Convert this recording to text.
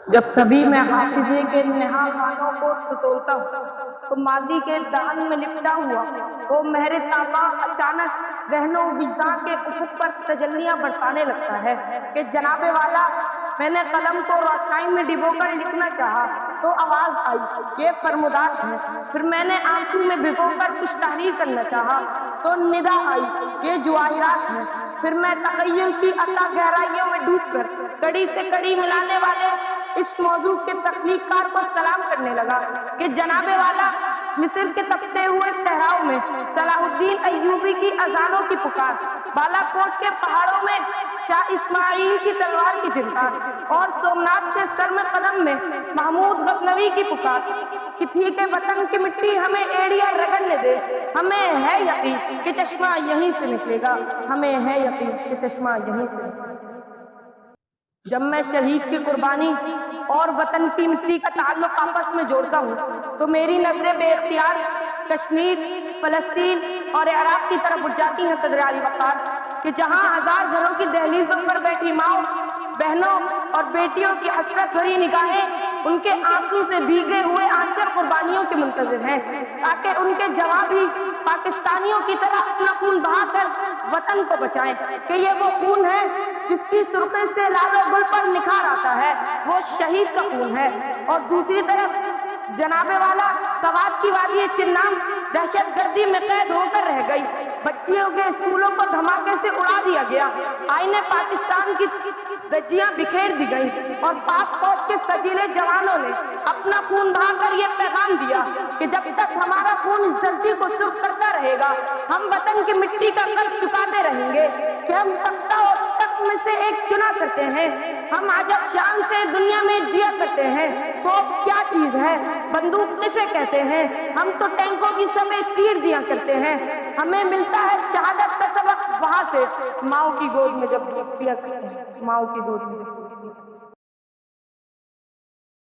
جب کبھی میں حافظے کے نہا خانوں کو ٹٹولتا ہوں تو ماضی کے دہن میں لپٹا ہوا وہ مہر تاباں اچانک ذہن و وجدان کے افق پر تجلیاں برسانے لگتا ہے کہ جناب والا میں نے قلم کو روشنائی میں ڈبو کر لکھنا چاہا تو آواز آئی یہ فرمودات ہے، پھر میں نے آنسو میں بھگو کر کچھ تحریر کرنا چاہا تو ندا آئی یہ جواہرات ہے، پھر میں تخیل کی عطا گہرائیوں میں ڈوب کر کڑی سے کڑی ملانے والے اس موضوع کے تخلیق کار کو سلام کرنے لگا کہ جناب والا مصر کے تپتے ہوئے صحراؤں میں صلاح الدین ایوبی کی اذانوں کی پکار، بالا کوٹ کے پہاڑوں میں شاہ اسماعیل کی تلوار کی جھنکار اور سومناتھ کے سر میں قدم میں محمود غزنوی کی پکار کہ تھی کہ وطن کی مٹی ہمیں ایڑیاں رگڑنے دے، ہمیں ہے یقین کہ چشمہ یہیں سے نکلے گا، ہمیں ہے یقین کہ چشمہ یہیں سے نکلے گا۔ جب میں شہید کی قربانی اور وطن کی مٹی کا تعلق آپس میں جوڑتا ہوں تو میری نظریں بے اختیار کشمیر، فلسطین اور عراق کی طرف اٹھ جاتی ہیں صدر علی وقار کہ جہاں ہزار گھروں کی دہلیزوں پر بیٹھی ماؤں، بہنوں اور بیٹیوں کی حسرت بھری نگاہیں ان کے آنسو سے بھیگے ہوئے آنچل قربانیوں کے منتظر ہیں تاکہ ان کے جواب بھی پاکستانیوں کی طرح اپنا خون بہا کر وطن کو بچائیں کہ یہ وہ خون ہے جس کی سرخی سے لال و گل پر نکھار آتا ہے، وہ شہید کا خون ہے۔ اور دوسری طرف جناب والا سوات کی وادی چنام دہشت گردی میں قید ہو کر رہ گئی، بچیوں کے اسکولوں کو دھماکے سے اڑا دیا گیا، آئین پاکستان کی دھجیاں بکھیر دی گئیں اور پاک فوج کے سجیلے جوانوں نے اپنا خون بہا کر یہ پیغام دیا کہ جب تک ہمارا خون اس دھرتی کو سرخ کرتا رہے گا ہم وطن کی مٹی کا قرض چکاتے رہیں گے کہ ہم تختہ اور تخت میں سے ایک چنا کرتے ہیں، ہم عجب شان سے دنیا میں جیا کرتے ہیں، تو اب کیا چیز ہے بندوق کسے کہتے ہیں، ہم تو ٹینکوں کی سمیں چیر دیا کرتے ہیں، ہمیں ملتا ہے شہادت کا سبق وہاں سے ماؤں کی گود میں جب پیا کرتے ہیں، ماؤں کی گود میں جب